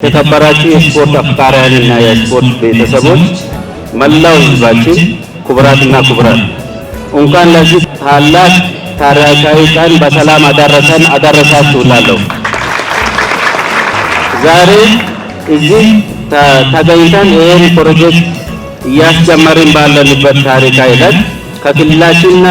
የተከበራችሁ የስፖርት አፍቃሪያንና የስፖርት ቤተሰቦች መላው ህዝባችን ክቡራትና ክቡራን እንኳን ለዚህ ታላቅ ታሪካዊ ቀን በሰላም አደረሳችሁ እላለሁ። ዛሬ እዚህ ተገኝተን ይህን ፕሮጀክት እያስጀመርን ባለንበት ታሪካዊ ዕለት ከክልላችንና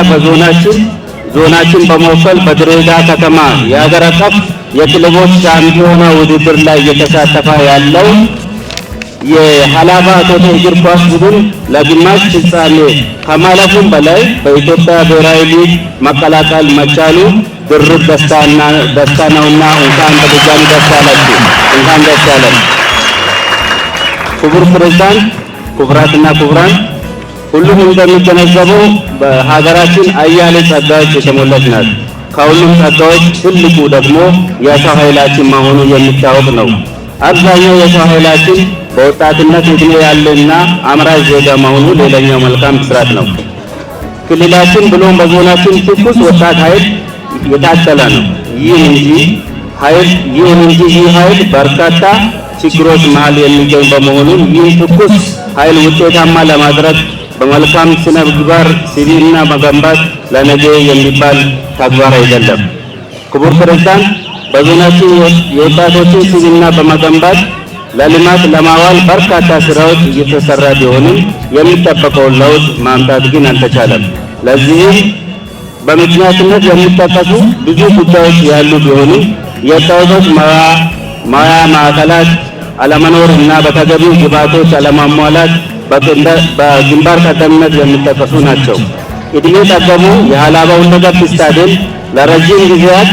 ዞናችን በመወከል በድሬዳዋ ከተማ የሀገር አቀፍ የክለቦች ሻምፒዮና ውድድር ላይ እየተሳተፈ ያለው የሀላባ ቶቴ እግር ኳስ ቡድን ለግማሽ ፍጻሜ ከማለፉም በላይ በኢትዮጵያ ብሔራዊ ሊግ መቀላቀል መቻሉ ድርብ ደስታ ነውና እንኳን በድጋሚ ደስ አላችሁ፣ እንኳን ደስ ያለን። ክቡር ፕሬዝዳንት፣ ክቡራትና ክቡራን፣ ሁሉም እንደሚገነዘበው በሀገራችን አያሌ ጸጋዎች የተሞላች ናት። ከሁሉም ጸጋዎች ትልቁ ደግሞ የሰው ኃይላችን መሆኑ የሚታወቅ ነው። አብዛኛው የሰው ኃይላችን በወጣትነት ዕድሜ ያለና አምራች ዜጋ መሆኑ ሌላኛው መልካም ብስራት ነው። ክልላችን ብሎም በዞናችን ትኩስ ወጣት ኃይል የታደለ ነው። ይሁን እንጂ ይህ ኃይል በርካታ ችግሮች መሃል የሚገኝ በመሆኑ ይህን ትኩስ ኃይል ውጤታማ ለማድረግ በመልካም ስነ ምግባር ሲቪልና መገንባት ለነገ የሚባል ተግባር አይደለም። ክቡር ፕሬዝዳንት፣ በዞናችን የወጣቶችን ሲቪልና በመገንባት ለልማት ለማዋል በርካታ ስራዎች እየተሰራ ቢሆንም የሚጠበቀውን ለውጥ ማምጣት ግን አልተቻለም። ለዚህም በምክንያትነት የሚጠቀሱ ብዙ ጉዳዮች ያሉ ቢሆንም የወጣቶች ማያ ማዕከላት አለመኖር እና በተገቢው ግብዓቶች አለማሟላት በግንባር ቀደምትነት የሚጠቀሱ ናቸው። እድሜ ጠገቡ የሀላባ ሁለገብ ስታዲየም ለረጅም ጊዜያት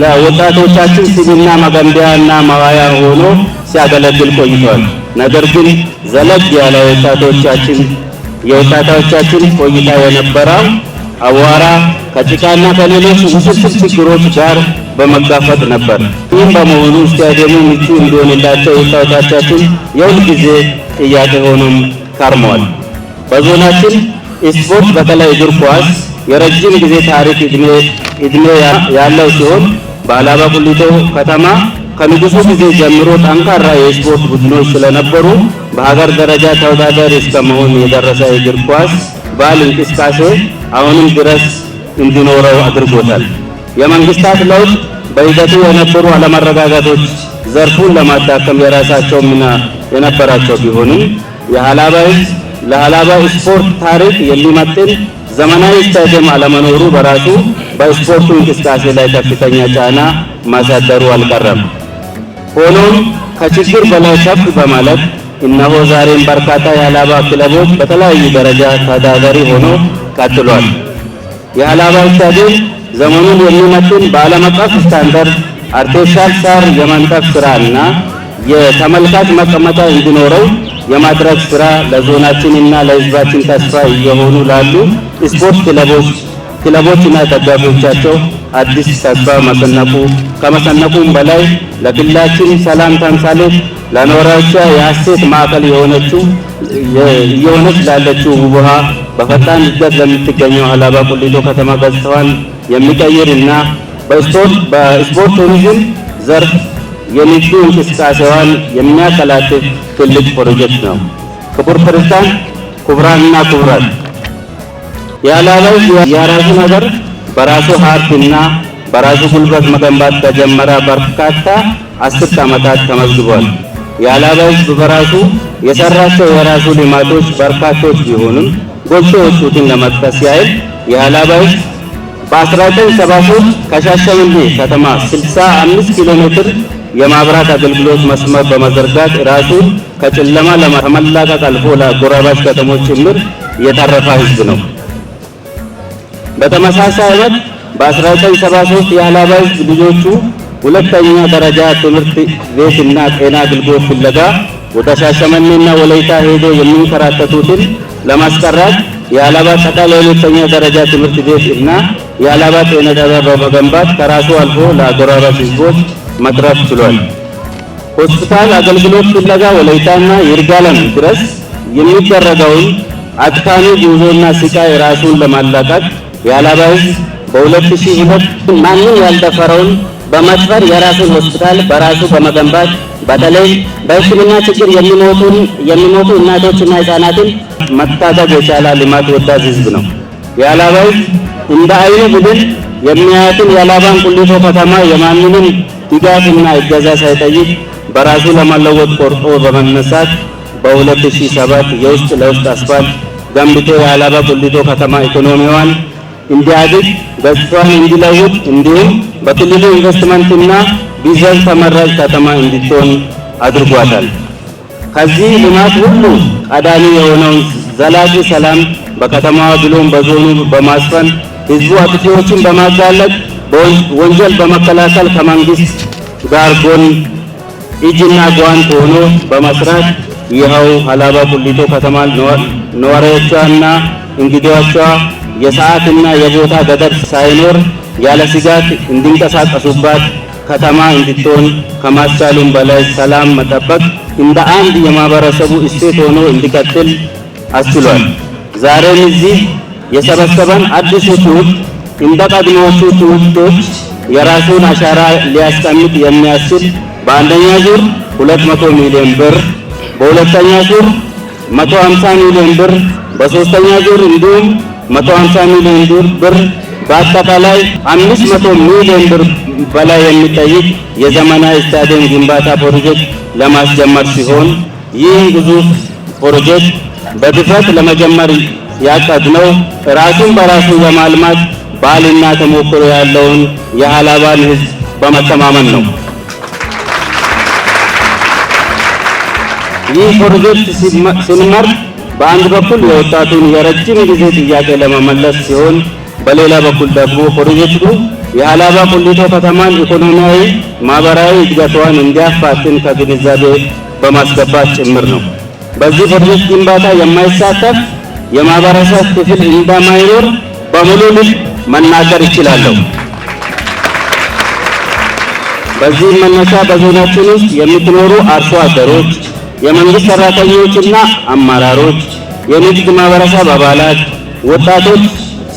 ለወጣቶቻችን ሲቪልና መገንቢያና ማዋያ ሆኖ ሲያገለግል ቆይቷል። ነገር ግን ዘለግ ያለ የወጣቶቻችን ቆይታ የነበረው አዋራ ከጭቃና ከሌሎች ውስብስብ ችግሮች ጋር በመጋፈጥ ነበር። ይህም በመሆኑ ስታዲየሙ ምቹ እንዲሆንላቸው ወጣቶቻችን የሁል ጊዜ ጥያቄ ሆኖም ከርሟል። በዞናችን ስፖርት በተለይ እግር ኳስ የረጅም ጊዜ ታሪክ እድሜ ያለው ሲሆን በሀላባ ቁሊቶ ከተማ ከንጉሱ ጊዜ ጀምሮ ጠንካራ የስፖርት ቡድኖች ስለነበሩ በሀገር ደረጃ ተወዳዳሪ እስከመሆን የደረሰ የእግር ኳስ ባህል እንቅስቃሴ አሁንም ድረስ እንዲኖረው አድርጎታል። የመንግስታት ለውጥ በሂደቱ የነበሩ አለመረጋጋቶች ዘርፉን ለማዳከም የራሳቸው ሚና የነበራቸው ቢሆንም ለሀላባ ስፖርት ታሪክ የሚመጥን ዘመናዊ ስታዲየም አለመኖሩ በራሱ በስፖርቱ እንቅስቃሴ ላይ ከፍተኛ ጫና ማሳደሩ አልቀረም። ሆኖም ከችግር በላይ ከፍ በማለት እነሆ ዛሬም በርካታ የሀላባ ክለቦች በተለያዩ ደረጃ ተወዳዳሪ ሆኖ ቀጥሏል። የሀላባ ስታዲየም ዘመኑን የሚመጥን በዓለም አቀፍ ስታንዳርድ አርቲፊሻል ሳር የማንጠፍ ስራና የተመልካች መቀመጫ እንዲኖረው የማድረግ ስራ ለዞናችንና ለሕዝባችን ተስፋ እየሆኑ ላሉ ስፖርት ክለቦችና ደጋፊዎቻቸው አዲስ ተስፋ ከመሰነቁም በላይ ለክልላችን ሰላም ተምሳሌት ለነዋሪዎቿ የሐሴት ማዕከል እየሆነች ላለችው ውሃ በፈጣን እድገት ለምትገኘው ሀላባ ቁሊቶ ከተማ ገጽታዋን የሚቀይር እና በስፖርት ቱሪዝም ዘርፍ የንግዱ እንቅስቃሴዋን የሚያቀላጥፍ ትልቅ ፕሮጀክት ነው። ክቡር ፕሬዝዳንት፣ ክቡራንና ክቡራት፣ የሀላባ የራሱ ነገር በራሱ ሀብትና በራሱ ጉልበት መገንባት ከጀመረ በርካታ 10 ዓመታት ተመዝግቧል። የሀላባ ሕዝብ በራሱ የሰራቸው የራሱ ልማቶች በርካቶች ቢሆንም ጎልቶ የወጡትን ለመጥቀስ ያህል የሀላባ ሕዝብ በ1973 ከሻሸመኔ ከተማ 65 ኪሎ ሜትር የማብራት አገልግሎት መስመር በመዘርጋት ራሱን ከጨለማ ለማላቀቅ አልፎ ለጎረባች ከተሞች ጭምር የተረፈ ሕዝብ ነው። በተመሳሳይ ዓመት በ1973 የሀላባ ሕዝብ ልጆቹ ሁለተኛ ደረጃ ትምህርት ቤትና ጤና አገልግሎት ፍለጋ ወደ ሻሸመኔና ወላይታ ሄዶ የሚንከራተቱትን ለማስቀረት የሀላባ አጠቃላይ ሁለተኛ ደረጃ ትምህርት ቤት እና የሀላባ ጤና ጣቢያ በመገንባት ከራሱ አልፎ ለአጎራባች ሕዝቦች መትረፍ ችሏል። ሆስፒታል አገልግሎት ፍለጋ ወላይታና ይርጋለም ድረስ የሚደረገውን አድካሚ ጉዞና ስቃይ ራሱን ለማላቀቅ የሀላባ ሕዝብ በ2002 ማንም ያልደፈረውን በመጥፈር የራሱን ሆስፒታል በራሱ በመገንባት በተለይ በሕክምና ችግር የሚሞቱ እናቶችና ህፃናትን መታደግ የቻለ ልማት ወዳድ ህዝብ ነው። የሀላባ እንደ አይኑ ብሌን የሚያያትን የሀላባን ቁሊቶ ከተማ የማንንም ድጋፍና እገዛ ሳይጠይቅ በራሱ ለመለወጥ ቆርጦ በመነሳት በ2007 የውስጥ ለውስጥ አስፋልት ገንብቶ የሀላባ ቁሊቶ ከተማ ኢኮኖሚዋን እንዲያድግ ገጽታዋን እንዲለውጥ እንዲሁም በክልሉ ኢንቨስትመንትና ቢዝነስ ተመራጭ ከተማ እንድትሆን አድርጓታል። ከዚህ ልማት ሁሉ ቀዳሚ የሆነውን ዘላቂ ሰላም በከተማዋ ብሎም በዞኑ በማስፈን ህዝቡ አጥፊዎችን በማጋለጥ ወንጀል በመከላከል ከመንግስት ጋር ጎን እጅና ጓንት ሆኖ በመስራት ይኸው ሀላባ ቁሊቶ ከተማ ነዋሪዎቿና እንግዶቿ የሰዓትና የቦታ ገደብ ሳይኖር ያለ ስጋት እንዲንቀሳቀሱባት ከተማ እንድትሆን ከማስቻሉም በላይ ሰላም መጠበቅ እንደ አንድ የማህበረሰቡ እሴት ሆኖ እንዲቀጥል አስችሏል። ዛሬም እዚህ የሰበሰበን አዲሱ ትውልድ እንደ ቀድሞዎቹ ትውልዶች የራሱን አሻራ ሊያስቀምጥ የሚያስችል በአንደኛ ዙር 200 ሚሊዮን ብር፣ በሁለተኛ ዙር 150 ሚሊዮን ብር፣ በሶስተኛ ዙር እንዲሁም 150 ሚሊዮን ብር በአጠቃላይ 500 ሚሊዮን ብር በላይ የሚጠይቅ የዘመናዊ ስታዲየም ግንባታ ፕሮጀክት ለማስጀመር ሲሆን ይህ ግዙፍ ፕሮጀክት በድፍረት ለመጀመር ያቀድነው ራሱን በራሱ የማልማት ባህልና ተሞክሮ ያለውን የሀላባን ህዝብ በመተማመን ነው። ይህ ፕሮጀክት ሲመር በአንድ በኩል የወጣቱን የረጅም ጊዜ ጥያቄ ለመመለስ ሲሆን በሌላ በኩል ደግሞ ፕሮጀክቱ የሀላባ ቁሊቶ ከተማን ኢኮኖሚያዊ፣ ማህበራዊ እድገቷን እንዲያፋጥን ከግንዛቤ በማስገባት ጭምር ነው። በዚህ ፕሮጀክት ግንባታ የማይሳተፍ የማህበረሰብ ክፍል እንደማይኖር በሙሉ ልብ መናገር ይችላለሁ። በዚህ መነሻ በዞናችን ውስጥ የምትኖሩ አርሶ አደሮች፣ የመንግስት ሰራተኞችና አመራሮች፣ የንግድ ማህበረሰብ አባላት፣ ወጣቶች፣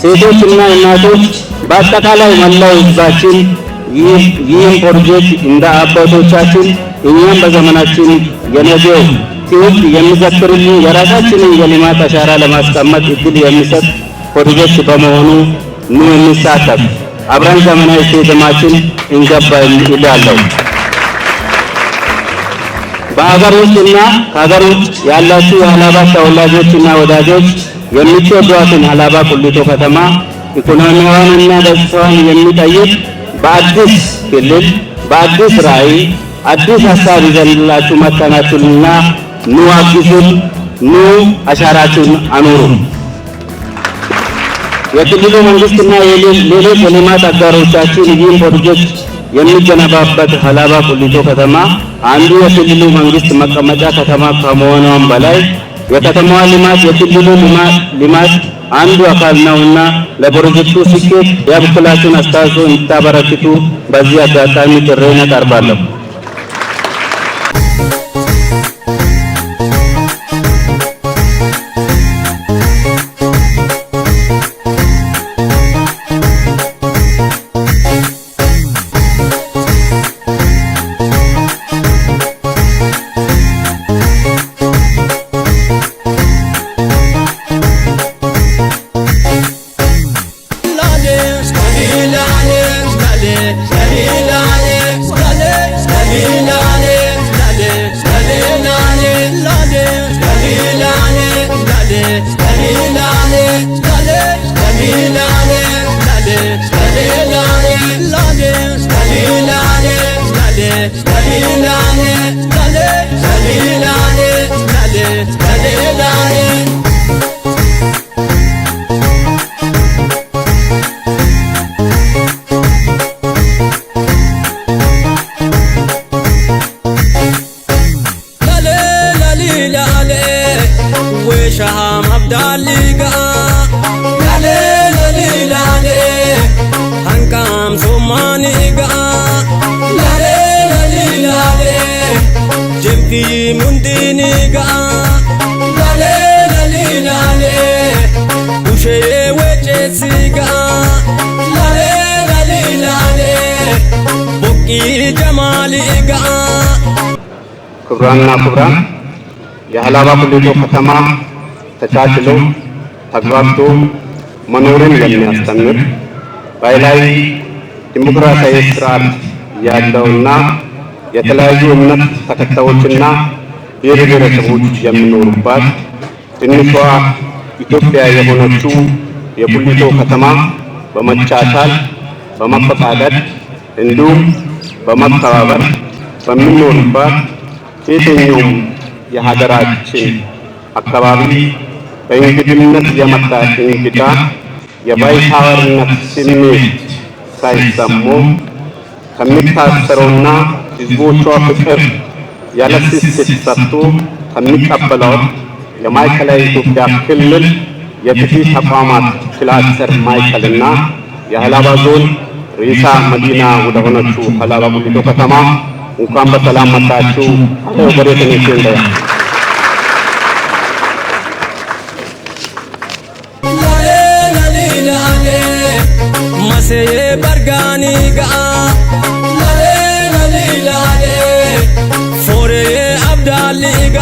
ሴቶችና እናቶች በአጠቃላይ መላው ህዝባችን ይህን ፕሮጀክት እንደ አባቶቻችን እኛም በዘመናችን የነገው ትውልድ የሚዘክርልን የራሳችንን የልማት አሻራ ለማስቀመጥ እድል የሚሰጥ ፕሮጀክት በመሆኑ ኑ እንሳተፍ፣ አብረን ዘመናዊ ስቴዲየማችን እንገባ እላለሁ። በሀገር ውስጥና ከሀገር ውጭ ያላችሁ የሀላባ ተወላጆችና ወዳጆች የምትወዷትን ሀላባ ቁሊቶ ከተማ ኢኮኖሚዋንና ገጽታዋን የሚጠይቅ በአዲስ ክልል በአዲስ ራዕይ አዲስ ሀሳብ ይዘንላችሁ መጥተናልና ኑ አግዙን፣ ኑ አሻራችሁን አኑሩ። የክልሉ መንግስትና ሌሎች የልማት አጋሮቻችን ይህን ፕሮጀክት የሚገነባበት ሀላባ ቁሊቶ ከተማ አንዱ የክልሉ መንግስት መቀመጫ ከተማ ከመሆኗም በላይ የከተማዋ ልማት የክልሉ ልማት አንዱ አካል ነውና ለፕሮጀክቱ ስኬት የበኩላችሁን አስተዋጽኦ እንድታበረክቱ በዚህ አጋጣሚ ጥሪዬን አቀርባለሁ። ክቡራንና ክቡራን የሀላባ ቁሊቶ ከተማ ተቻችሎ ተግባብቶ መኖርን የሚያስተምር ባህላዊ ዲሞክራሲያዊ ስርዓት ያለውና የተለያዩ እምነት ተከታዮችና ብሔር ብሔረሰቦች የሚኖሩባት ትንሿ ኢትዮጵያ የሆነችው የቁሊቶ ከተማ በመቻቻል በመፈቃቀድ እንዲሁም በመተባበር በሚኖርባት የትኛውም የሀገራችን አካባቢ በእንግድነት የመጣ እንግዳ የባይታወርነት ስሜት ሳይሰማው ከሚታሰረውና ህዝቦቿ ፍቅር ያለ ስስት ሰጥቶ ከሚቀበለው የማዕከላዊ ኢትዮጵያ ክልል የፍትህ ተቋማት ክላስተር ማዕከልና የሀላባ ዞን ርዕሰ መዲና ወደ ሆነችው ሀላባ ቁሊቶ ከተማ እንኳን በሰላም መጣችሁ። ወገሬትን ይንደ ማሴ በርጋኒጋ ለሌላሌ ፎሬ አብዳሊጋ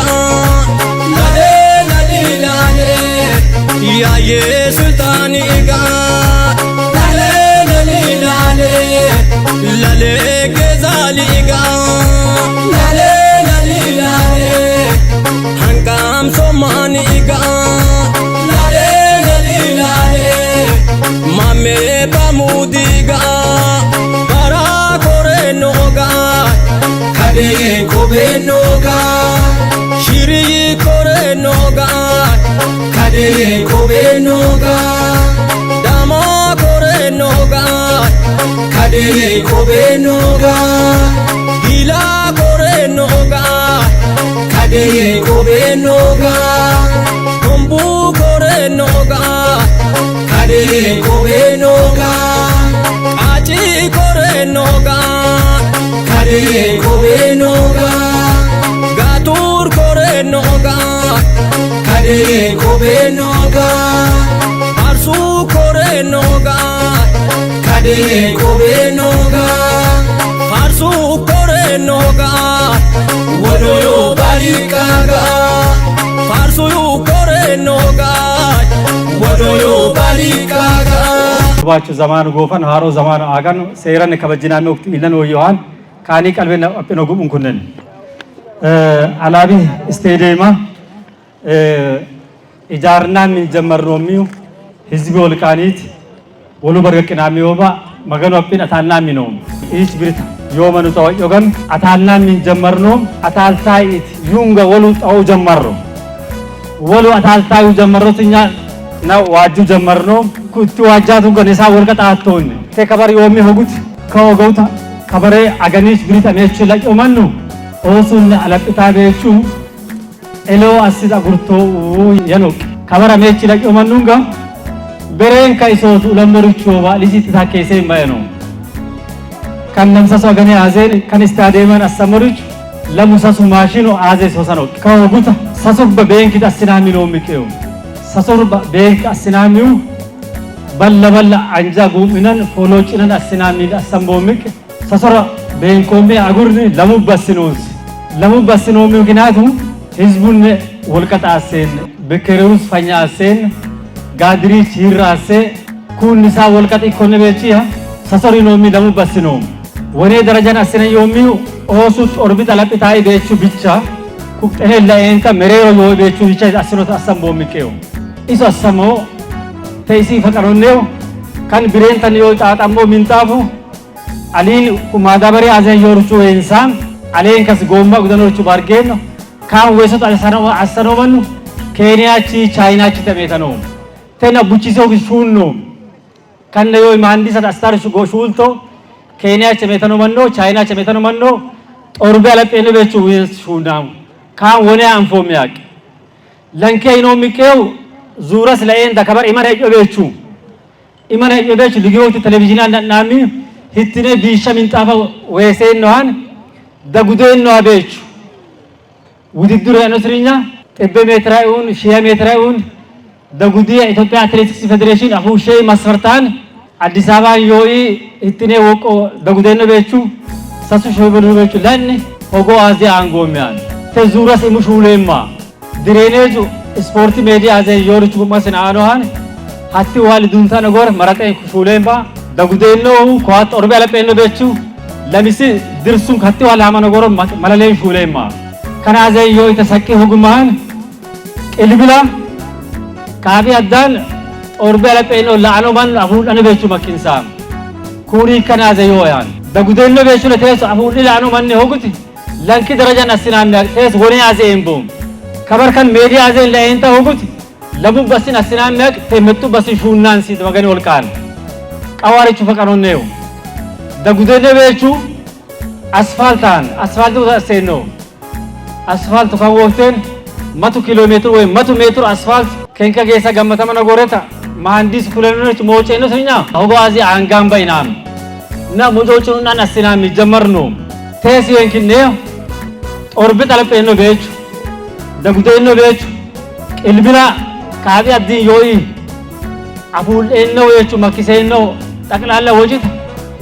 ለሌላሌ ያየ ሱልጣኒጋ ለሌላሌ ለሌ ገዛሊጋ ለሌላሌ ሃንቃም ሶማኒጋ ለሌላሌ ማሜ ባሙዲጋ ባራኮሬኖጋ ካዴ ኮቤኖጋ ሽሪ ኮሬኖጋ ካዴ ኮቤኖጋ ዳማ ኮሬኖጋ ካዴ ኮቤኖጋ ሂላ ኮሬኖጋ ካዴ ኮቤኖጋ ኮምቡ ኮሬኖጋ ካዴ ኮቤኖጋ ቃጪ ኮሬኖጋ ካዴ ኮቤኖጋ ጋቱር ኮሬኖጋ ካዴ ኮቤኖጋ አርሱ ኮሬኖጋ ካዴ ኮቤኖጋ አርሱ ኮሬኖጋ ወዶዮ ባሊቃጋ አርሱ ኮሬኖጋ ወዶዮ ባሊቃጋ ባቹ ዘማን ጎፈን ሃሮ ዘማን አጋን ሰይረን ከበጅናን ወቅት ኢለን ወዮሃን ካኒ ቀልበና አጥኖ ጉቡን ኩነን አላቢ ስቴዲየማ ኢጃርና ምን ጀመርኖሚው ህዝብ ወልቃኒት ወሉ በርቀና ሚዮባ መገኑ አጥና ታናሚ ነው ኢች ብሪታ ዮመኑ ተወዮገን አታና ምን ጀመርኖ አታልታይት ዩንገ ወሉ ጣው ጀመርሮ ወሉ አታልታዩ ጀመሮትኛ ነው ዋጁ ጀመርኖ ኩቲ ዋጃቱ ገነሳ ወልቀጣ አቶን ተከበር ዮሚ ሆጉት ከወገውታ ከበሬ አገኒሽ ብሪታ ነች ለቆመኑ ኦሱን አለቅታ ቤቹ ኤሎ አሲዳ ጉርቶ የኖክ ከበራ ነች ለቆመኑጋ በሬን ካይሶቱ ለምሩቹ ባሊሲት ታከይሴ ማየኖ ከነምሰሶ ገኔ አዜን ከንስታዲየመን አሰመሩች ለሙሰሱ ማሽኑ አዜ ሶሰኖ ከወጉታ ሰሶብ በቤንክ ታስናሚ ነው ሚቀው ሰሶር ቤንክ አስናሚው በለበለ አንጃ ጉምነን ፎሎጭነን አስናሚ አሰምቦምክ ሰሶራ ቤንኮሜ አጉርን ለሙበስኖ ምክንያቱ ህዝቡን ወልቀጣሴን በከሩስ ፈኛሴን ጋድሪ ቺራሴ ኩንሳ ወልቀጥ ኢኮኖሚያ ሰሶሪኖ ሚ ለሙበስኖ ወኔ ደረጃን አስነን ዮሚው ኦሱት ኦርቢት አላጥታይ ቤቹ ብቻ ኩቅጠኔ ለኤንካ መሬሮ ዮ ቤቹ ብቻ አስኖት አሰምቦምከው ኢሶ አሰሞ ተይሲ ፈቀሮኔው ካን ብሬንተን ዮ ጣጣሞ ሚንጣፉ አሊን ኩማዳበሪ አዘን ዮርቹ እንሳን አሌን ከስ ጎማ ጉደኖቹ ባርጌን ካን ወይሰት አሰኖመኑ ኬንያቺ ቻይናቺ ተሜተኖ ተና ቡቺሶ ሹኖ ካን ዮ ማንዲስ አስታርሹ ጎሹልቶ ኬንያቺ ተሜተኖመኖ ቻይናቺ ተሜተኖመኖ ጦርቤ አለጤነ ቤቹ ሹናው ካን ወኔ አንፎሚያቅ ለንከይኖ ሚቀው ዙረስ ለኤን ተከበር ኢማነ ዮቤቹ ልጊዮቱ ቴሌቪዥን አንናሚ hitine biisha minxaafa weeseennohan dagudeenno abeech ውድድሩ ያነስሪኛ ጥበ ሜትራውን ሺያ ሜትራውን dagudii ኢትዮጵያ አትሌቲክስ ፌዴሬሽን አሁን ሸይ ማስፈርታን አዲስ አበባ ዮይ hitine ወቆ dagudeenno beechu sasu shoybulu bechu lanni hogo azi angomian te zuras imushulema direneju sporti media aze yoruchu masina anohan hatti wali dunta nagor marate kushulemba dagudeno kwat orbe ala peno bechu lamisi dirsum hatti wali ama nagor malale shulema kana aze yo itasakki hoguman elbila kabi addan orbe ala peno laano man afun ane bechu makinsam kuri kana aze yo yan dagudeno bechu letes afun laano man ne hoguti lanki daraja nasinan tes goni aze embum kabar kan media aze laenta hoguti labu basin asinan mek temettu basin shunnan sit magani olkan qawari chufaqanon neu dagudeno bechu asfaltu seno asfalt kan woften matu kilometer ወይ matu meter asfalt kenka gesa gammata mana goreta mahandis kulanoch mocheno senya hogazi angamba inam na mojochunu na asinan mi jamarno tesi yenkine orbit ala peno bechu dagudeno bechu elbira kabi adin yoyi aful enno yechu makiseno taklala wojit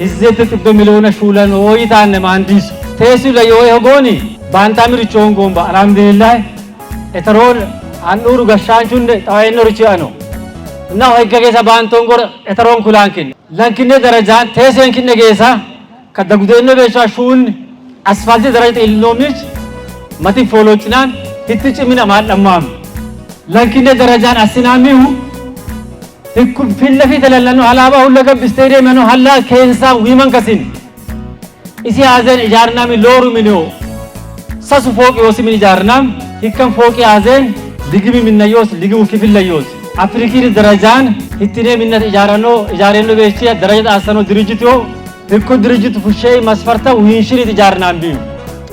izzet tibbe milona shulan oyi tanne mahandis tesi la yoyi hogoni bantamir chongomba alhamdulillah etarol anuru gashanchunde tawayno ruchiano na hoyga gesa bantongor etaron kulankin lankinne darajan tesi yenkinne gesa kadagudeno bechu shun asfalti darajat ilnomich mati folochnan hitti chimina maadamam lankinne darajan asinamiu ikku filla fi talallanu halaba hullaga stadium eno halla kensa wiman kasin isi azen ijarnami loru minio sasu foqi osimi ijarnam hikkan foqi azen ligimi minnayos ligimu kifillayos afriki darajan hittine minnat ijareno bechiya darajat asano dirijito ikku dirijitu fushey masfarta winshiri ijarnam bi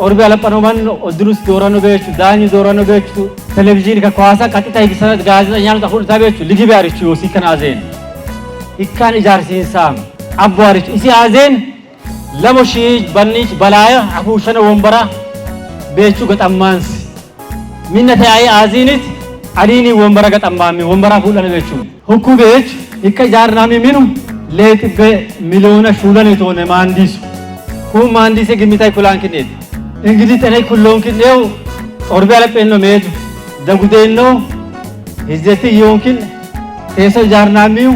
orbe ala panoman odrus dorano bechu dani dorano bechu televizyon ka kwasa katita higsanat gaazexenyaan tahul tabechu ligi biarichu sikan azen ikkan ijarsin sam abwarich isi azen lamoshi banich balaya afushana wombara bechu gatamans minnata ay azinit alini wombara gatamami wombara fulana bechu hukku bech ikka ijarnami minu letbe milyona shulane tone mandis ku mandise gimitai kulankinet እንግዲህ ተኔ ኩሎንኪን ነው ኦርቤ ala peno meju dagudeno hizeti yonkin teso jarnamiu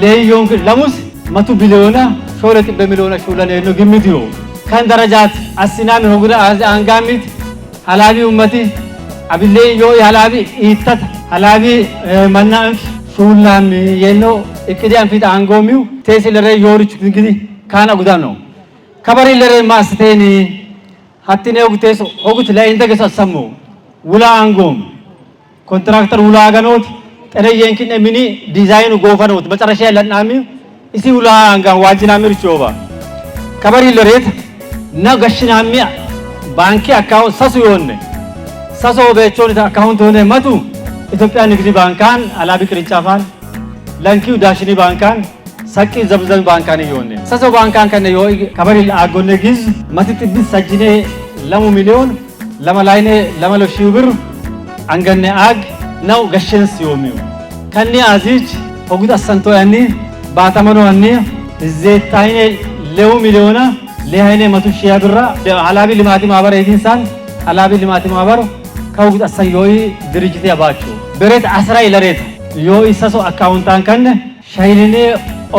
le yonkin lamus matu biliona sholet be miliona shulane no gimitiyo kan darajat asinami hogura angamit halabi ummati abille yo halabi itat halabi manna shulami yeno ikidi anfita angomiu tesilere yorich ngidi kana gudano kabari lere masteni hattine ogteso ogut la indage sasammo wula angom kontraktor wula ganot tere yenkine mini design gofanot macarasha lanami isi wula anga wajinamir choba kabari loret na gashinami banki account sasu yonne saso bechon account hone matu ethiopia nigdi bankan alabi krinchafan lanki dashini bankan sakki zabzab bankan yonne saso bankan kan yo kabari agone giz mati tibbi sajine lamu milyon lama layne lama lo shibir angane ag naw gashens yomiu kanni azich ogud asanto yani batamano anni zetayne lew milyona lehayne matu shiyabira halabi limati mabar edinsan halabi limati mabar kawgud asayoyi dirijiti abachu beret asra ilaret yo isaso accountan kan shaynene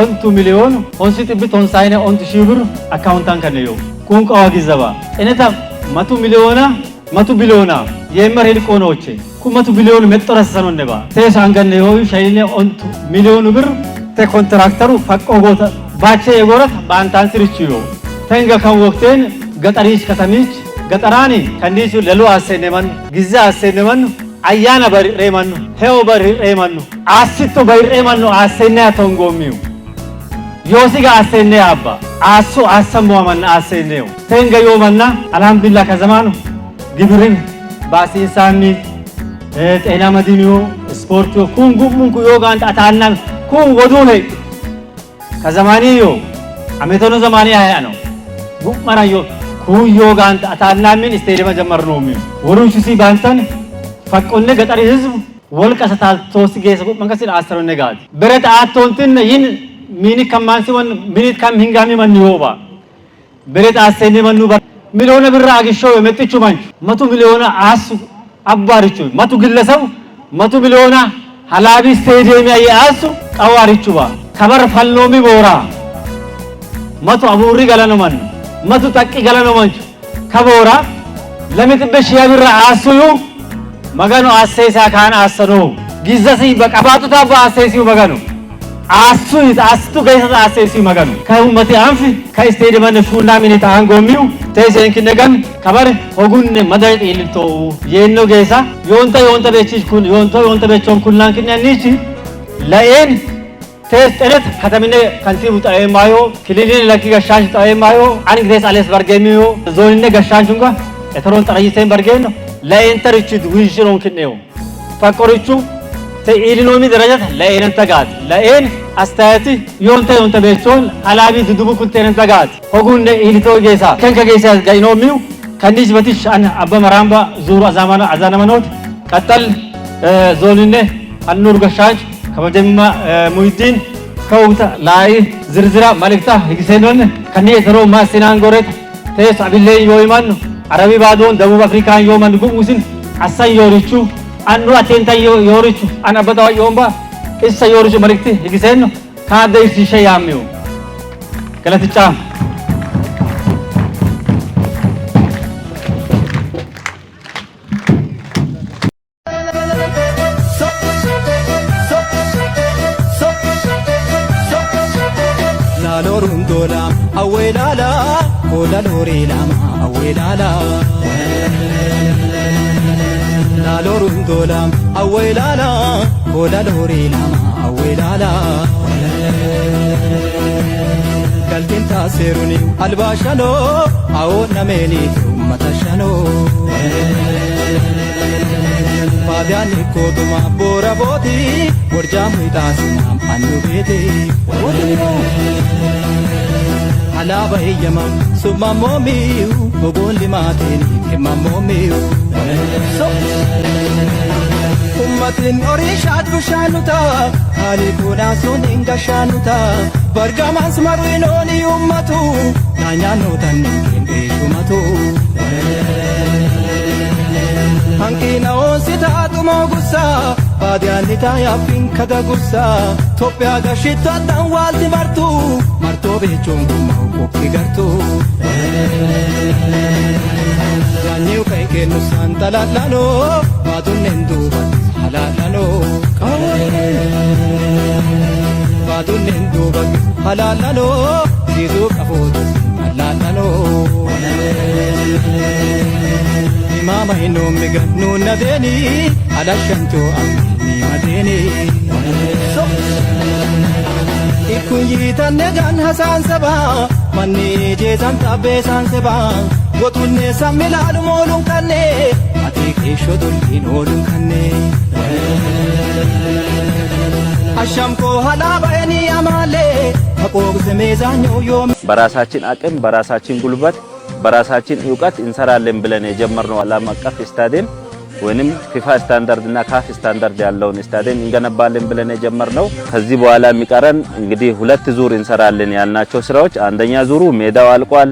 ontu milyon onsit biton sayne ontu shibir accountan kan yo kun qawagi zaba eneta matu biliona yemer hel konoche ku matu bilion metorasano neba tes angane yo shayne ontu milyon bir te kontraktoru fakko gota bache yegorat bantan sirichiyo tenga kan waqten gatarish katamich gatarani kandisu lelu aseneman gizza aseneman ayana bar reman heo bar reman asito bar reman asena tongomiu yosiga asene abba asu asamu man aseneo tenga yo manna alhamdulillah ka zamanu gibrin basi sami ena madiniyo sportu kungu yoga anta atanna kun wodune ka zamaniyo ametono zamani ayano gumara yo kun yoga anta atanna min stadium jamarno mi woru shisi bantan fakkonne gatari hizb wolqa satal tosige su mangasil asronne gad beret atontin yin mini kamansi wan minit kam hingami man yoba ብረት አሰኔ መኑ ሚሊዮን ብር አግሾው የመጥቹ ማንቹ 100 ሚሊዮን አሱ አባርቹ 100 ግለሰው 100 ሚሊዮን ሐላቢ ስቴዲየም ያያሱ ቀዋርቹባ ከበር ፈልሎሚ ቦራ 100 አቡሪ ገለኖ ማን 100 ጠቂ ገለኖ ማንቹ ከቦራ ለምትበሽ ያብራ አሱዩ መጋኑ አሰይሳ ካና አሰኖ ጊዘሲ በቀባቱታ በአሰይሲው መጋኑ አስቱ ገይሳ አሰይሲ መጋኑ ከኡመቴ አንፊ ከስቴዲየም ነሹና ሚኒታ አንጎሚው ተይሰንኪ ነገን ከበር ሆጉን መዳይት ይልቶ የኖ ገይሳ ዮንታ በቺስ ኩን ዮንታ በቾን ኩላን ከኛኒቺ ለኤን ተስጠረት ከተምነ ካንቲቡ ጣይማዮ ክሊሊን ለኪ ገሻሽ ጣይማዮ አንግሬስ አለስ በርገሚዮ ዞንነ ገሻሹንጋ የተሮን ጠራይሰን በርገን ለኤንተርቹ ዊንሽሮን ከኔው ፈቆርቹ ተኢሊኖሚ ደረጃት ለኤን ተጋት ለኤን አስተያየት ዮንታ በቾን አላቢ ድዱቡ ኩንቴን ተጋት ሆጉን ኢሊቶ ገይሳ ከንከ ገይሳ ጋይኖሚው ከንዲስ በትሽ አን አባ መራምባ ዙሩ አዛናመኖት ቀጠል ዞንነ አንኑር ገሻሽ ከመጀመ ሙይዲን ከውታ ላይ ዝርዝራ መልክታ ይግሰኖን ከኔ ተሮ ማስናን ጎረት ተስ አብለይ ዮይማን አረቢ ባዶን ደቡብ አፍሪካን ዮማን ጉሙስን አሳን ዮሪቹ አንዱ አቴንታ ዮሪቹ አናበታው ዮምባ እሰ ዮሪቹ መልክቲ ይግሰኖ ካደይ ሲሸያሚው ገለትጫ ዶላ አወላላ ኮላ ሎሬላማ አወላላ ላሎሩን ዶላ አወላላ ኮላ ሎሬላማ አወላላ galtin taseruni albashano awona menitu matashano Fabiani koduma bora boti warjamu itasina anu bete alaba yama suma momiu bogoli mateni kema momiu ummatin orishat bushanuta ali kuna sunin gashanuta bargamas maruinoni ummatu nanyano tanne shumatu hankina osita tumogusa badianita yapin kada gusa topya gashita dan walti marto bechongu mauki gartu yanyu kai kenu santalalano badunendu halalano badunendu halalano zizu kafotu halalano mama ino mega nuna deni alashanto amni madeni ikunyi tanegan hasan saba manni jezan tabe san saba gotunne samilalu molun kanne ati keshodul inolun kanne አሻምኮ ሀላባኒ አማሌ ተቆግ ዘሜዛኞ ዮም በራሳችን አቅም በራሳችን ጉልበት በራሳችን ዕውቀት እንሰራለን ብለን የጀመርነው ዓለም አቀፍ ስታዲየም ወይንም ፊፋ ስታንዳርድ እና ካፍ ስታንዳርድ ያለውን ስታዲየም እንገነባለን ብለን የጀመርነው ከዚህ በኋላ የሚቀረን እንግዲህ ሁለት ዙር እንሰራለን ያልናቸው ስራዎች አንደኛ ዙሩ ሜዳው አልቋል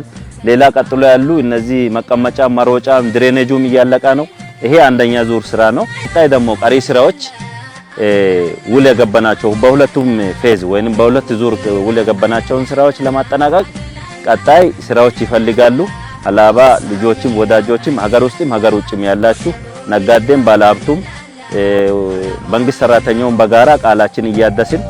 ሌላ ቀጥሎ ያሉ እነዚህ መቀመጫ መሮጫ ድሬኔጁም እያለቀ ነው ይሄ አንደኛ ዙር ስራ ነው ቀጣይ ደግሞ ቀሪ ስራዎች ውል የገባናቸው በሁለቱም ፌዝ ወይንም በሁለት ዙር ውል የገባናቸውን ስራዎች ለማጠናቀቅ ቀጣይ ስራዎች ይፈልጋሉ አላባ ልጆችም ወዳጆችም ሀገር ውስጥም ሀገር ውጭም ያላችሁ ነጋዴም ባለሀብቱም መንግስት ሰራተኛውን በጋራ ቃላችን እያደስን